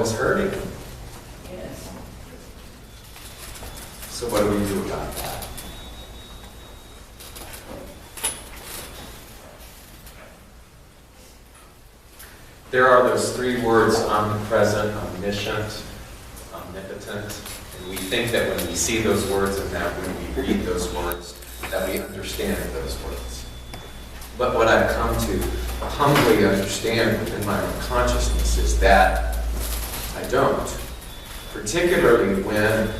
is hurting. Yes. So what do we do about that? There are those three words, omnipresent, omniscient, omnipotent. And we think that when we see those words and that when we read those words, that we understand those words. But what I've come to humbly understand within my own consciousness is that I don't. Particularly when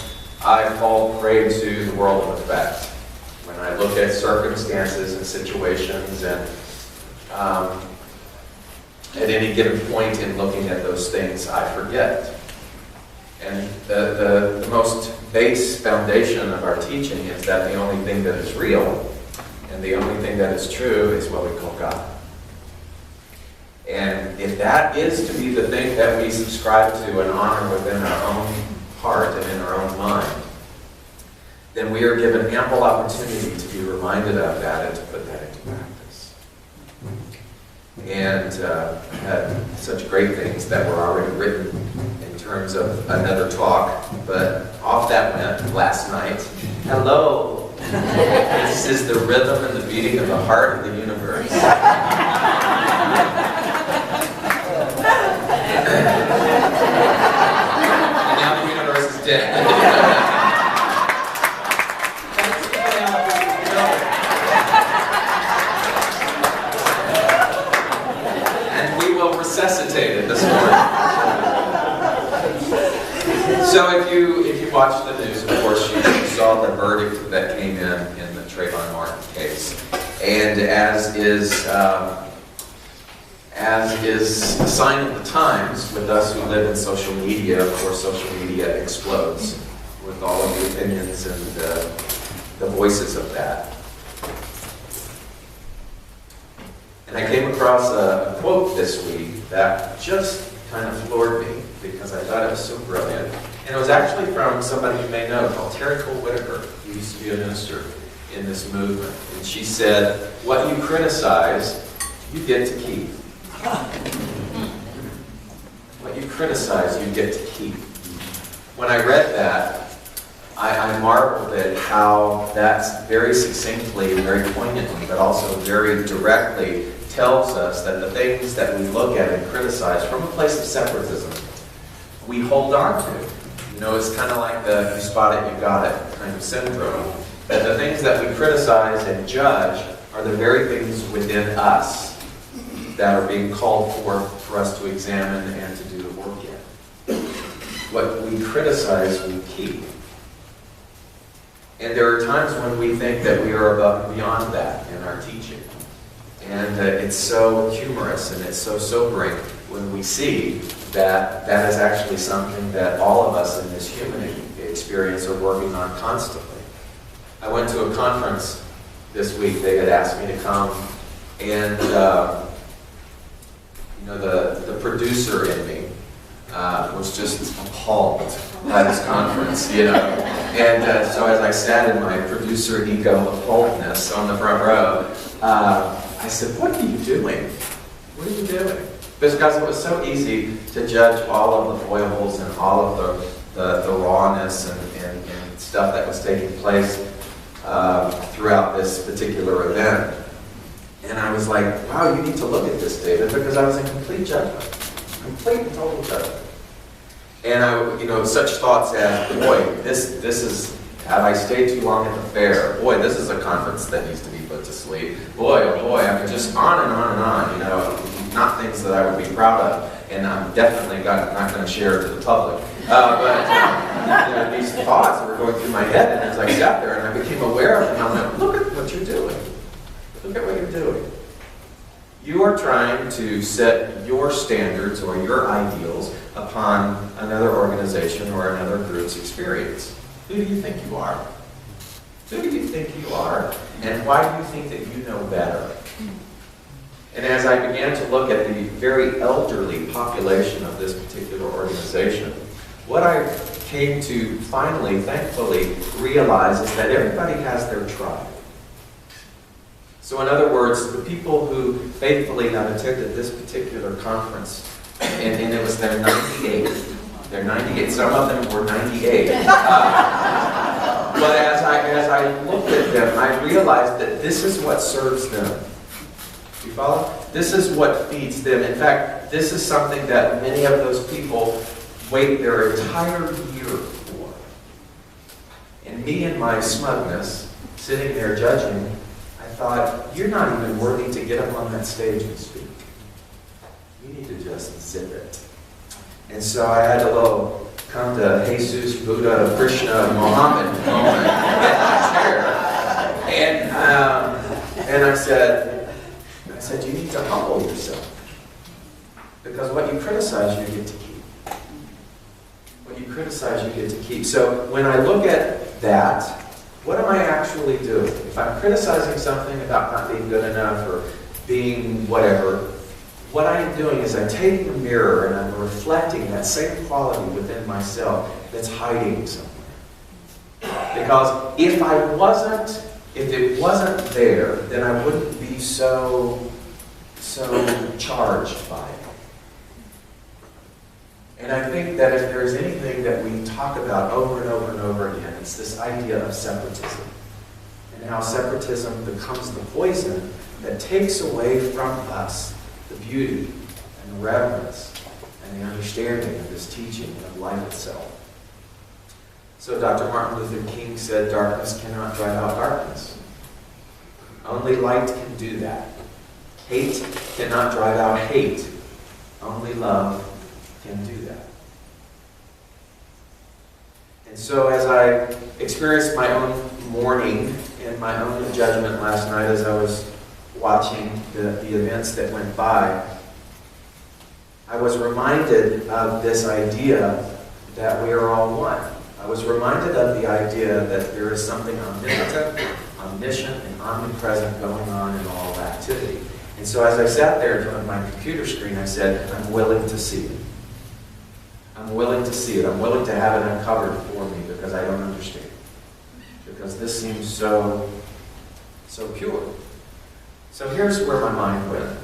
I fall prey to the world of effect. When I look at circumstances and situations and at any given point in looking at those things, I forget. And the most base foundation of our teaching is that the only thing that is real and the only thing that is true is what we call God. And if that is to be the thing that we subscribe to and honor within our own heart and in our own mind, then we are given ample opportunity to be reminded of that and to put that into practice. And had such great things that were already written in terms of another talk, but off that went last night. Hello! This is the rhythm and the beating of the heart of the universe. And now the universe is dead. And we will resuscitate it this morning. So if you watched the news, of course, you saw the verdict that came in the Trayvon Martin case. And as is a sign of the times, with us who live in social media, of course, social media explodes with all of the opinions and the voices of that. And I came across a quote this week that just kind of floored me because I thought it was so brilliant. And it was actually from somebody you may know called Terry Cole Whitaker, who used to be a minister in this movement. And she said, "What you criticize, you get to keep." What you criticize, you get to keep. When I read that, I marveled at how that's very succinctly, very poignantly, but also very directly tells us that the things that we look at and criticize from a place of separatism, we hold on to. You know, it's kind of like the "you spot it, you got it" kind of syndrome. That the things that we criticize and judge are the very things within us that are being called for us to examine and to do the work in. What we criticize, we keep. And there are times when we think that we are above and beyond that in our teaching. And it's so humorous and it's so sobering when we see that that is actually something that all of us in this human experience are working on constantly. I went to a conference this week. They had asked me to come, and the producer in me was just appalled by this conference, And so as I sat in my producer ego appalledness on the front row, I said, "What are you doing? What are you doing?" Because it was so easy to judge all of the foibles and all of the rawness and stuff that was taking place throughout this particular event. And I was like, wow, you need to look at this, David, because I was in complete judgment. Complete and total judgment. And such thoughts as, boy, this is, have I stayed too long at the fair? Boy, this is a conference that needs to be put to sleep. Boy, oh boy, I mean, just on and on and on, not things that I would be proud of. And I'm definitely not going to share it to the public. But these thoughts that were going through my head, and as I sat there and I became aware of them, I went, look at what you're doing. Look at what you're doing. You are trying to set your standards or your ideals upon another organization or another group's experience. Who do you think you are? Who do you think you are? And why do you think that you know better? And as I began to look at the very elderly population of this particular organization, what I came to finally, thankfully, realize is that everybody has their tribe. So in other words, the people who faithfully have attended this particular conference, and it was their 98th They're 98. Some of them were 98. But as I looked at them, I realized that this is what serves them. You follow? This is what feeds them. In fact, this is something that many of those people wait their entire year for. And me and my smugness, sitting there judging, I thought, you're not even worthy to get up on that stage and speak. You need to just zip it. And so I had a little come to Jesus, Buddha, Krishna, Muhammad moment in my chair. And I said, you need to humble yourself. Because what you criticize, you get to keep. What you criticize, you get to keep. So when I look at that, what am I actually doing? If I'm criticizing something about not being good enough or being whatever, what I'm doing is I'm taking a mirror and I'm reflecting that same quality within myself that's hiding somewhere. Because if it wasn't there, then I wouldn't be so charged by it. And I think that if there's anything that we talk about over and over and over again, it's this idea of separatism. And how separatism becomes the poison that takes away from us the beauty and the reverence and the understanding of this teaching of life itself. So Dr. Martin Luther King said, darkness cannot drive out darkness. Only light can do that. Hate cannot drive out hate. Only love can do that. And so as I experienced my own mourning and my own judgment last night as I was watching the events that went by, I was reminded of this idea that we are all one. I was reminded of the idea that there is something omnipotent, omniscient, and omnipresent going on in all activity. And so as I sat there in front of my computer screen, I said, I'm willing to see it. I'm willing to see it. I'm willing to have it uncovered for me because I don't understand. Because this seems so pure. So here's where my mind went.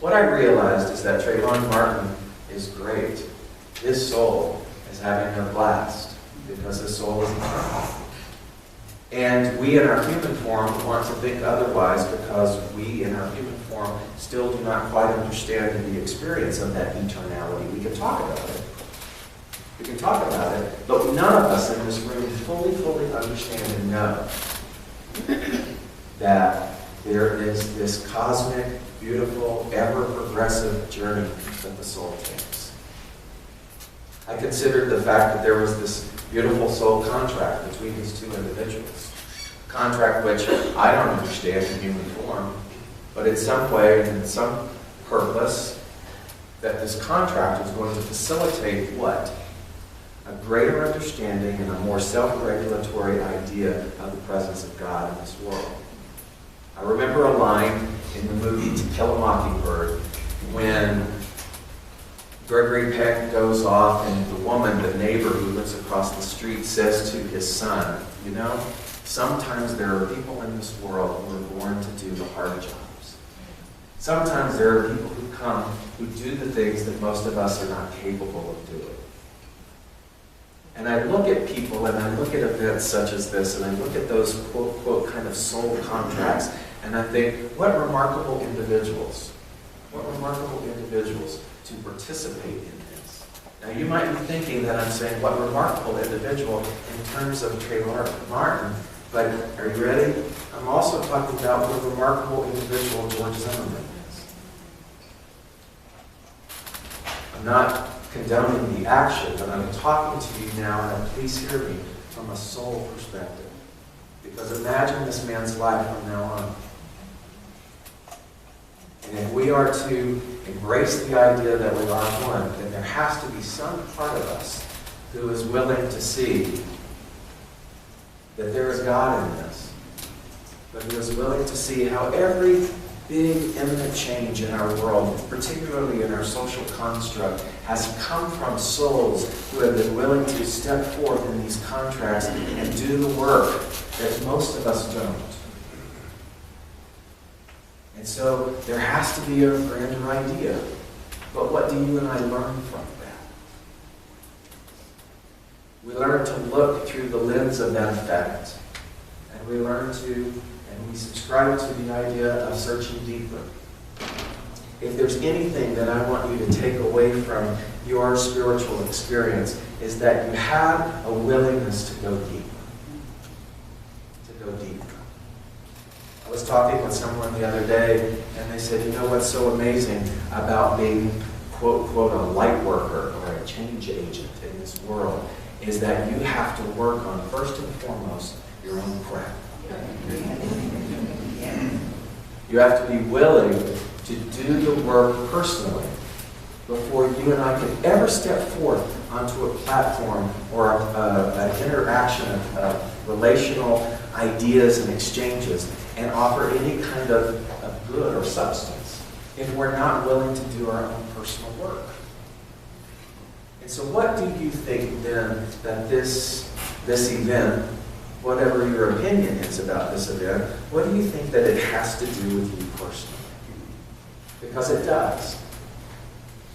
What I realized is that Trayvon Martin is great. His soul is having a blast because his soul is eternal. And we in our human form want to think otherwise because we in our human form still do not quite understand the experience of that eternality. We can talk about it. We can talk about it, but none of us in this room fully understand and know that there is this cosmic, beautiful, ever-progressive journey that the soul takes. I considered the fact that there was this beautiful soul contract between these two individuals. A contract which I don't understand in human form, but in some way and in some purpose, that this contract is going to facilitate what? A greater understanding and a more self-regulatory idea of the presence of God in this world. I remember a line in the movie To Kill a Mockingbird when Gregory Peck goes off and the woman, the neighbor who lives across the street, says to his son, you know, sometimes there are people in this world who are born to do the hard jobs. Sometimes there are people who come who do the things that most of us are not capable of doing. And I look at people and I look at events such as this and I look at those quote, quote, kind of soul contracts and I think, what remarkable individuals to participate in this. Now you might be thinking that I'm saying, what remarkable individual in terms of Trayvon Martin, but are you ready? I'm also talking about what remarkable individual George Zimmerman is. I'm not condoning the action, but I'm talking to you now, and please hear me from a soul perspective. Because imagine this man's life from now on. And if we are to embrace the idea that we are one, then there has to be some part of us who is willing to see that there is God in this, but who is willing to see how every big, imminent change in our world, particularly in our social construct, has come from souls who have been willing to step forth in these contracts and do the work that most of us don't. And so there has to be a grander idea. But what do you and I learn from that? We learn to look through the lens of that effect. And we learn to, and we subscribe to the idea of searching deeper. If there's anything that I want you to take away from your spiritual experience, is that you have a willingness to go deep. To go deep. I was talking with someone the other day, and they said, you know what's so amazing about being, quote, quote, a light worker or a change agent in this world, is that you have to work on, first and foremost, your own crap. You have to be willing to do the work personally before you and I can ever step forth onto a platform or an interaction of relational ideas and exchanges and offer any kind of good or substance if we're not willing to do our own personal work. And so what do you think then that this event, whatever your opinion is about this event, what do you think that it has to do with you personally? Because it does.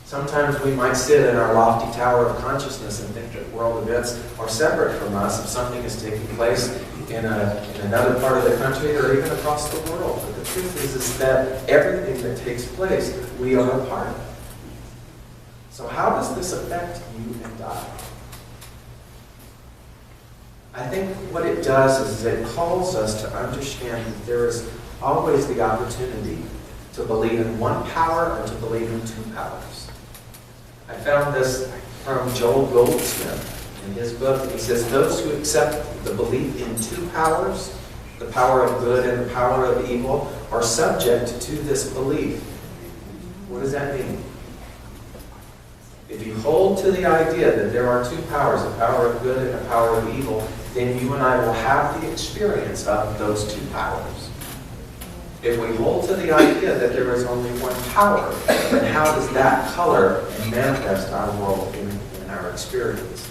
Sometimes we might sit in our lofty tower of consciousness and think that world events are separate from us if something is taking place in another part of the country or even across the world. But the truth is that everything that takes place, we are a part of it. So how does this affect you and I? I think what it does is it calls us to understand that there is always the opportunity to believe in one power or to believe in two powers. I found this from Joel Goldsmith in his book. He says, those who accept the belief in two powers, the power of good and the power of evil, are subject to this belief. What does that mean? If you hold to the idea that there are two powers, a power of good and a power of evil, then you and I will have the experience of those two powers. If we hold to the idea that there is only one power, then how does that color and manifest our world in our experience?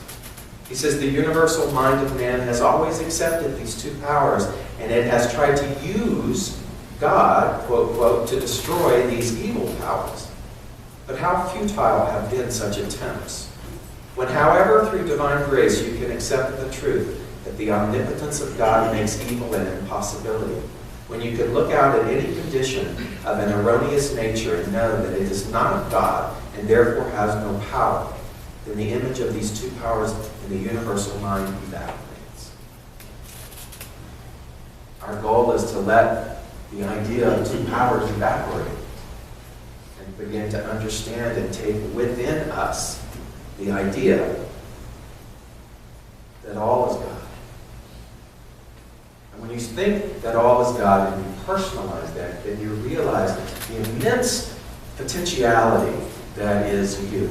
He says the universal mind of man has always accepted these two powers, and it has tried to use God, quote, quote, to destroy these evil powers. But how futile have been such attempts? When, however, through divine grace you can accept the truth that the omnipotence of God makes evil an impossibility, when you can look out at any condition of an erroneous nature and know that it is not of God and therefore has no power, then the image of these two powers in the universal mind evaporates. Our goal is to let the idea of two powers evaporate and begin to understand and take within us the idea that all is God. And when you think that all is God and you personalize that, then you realize the immense potentiality that is you.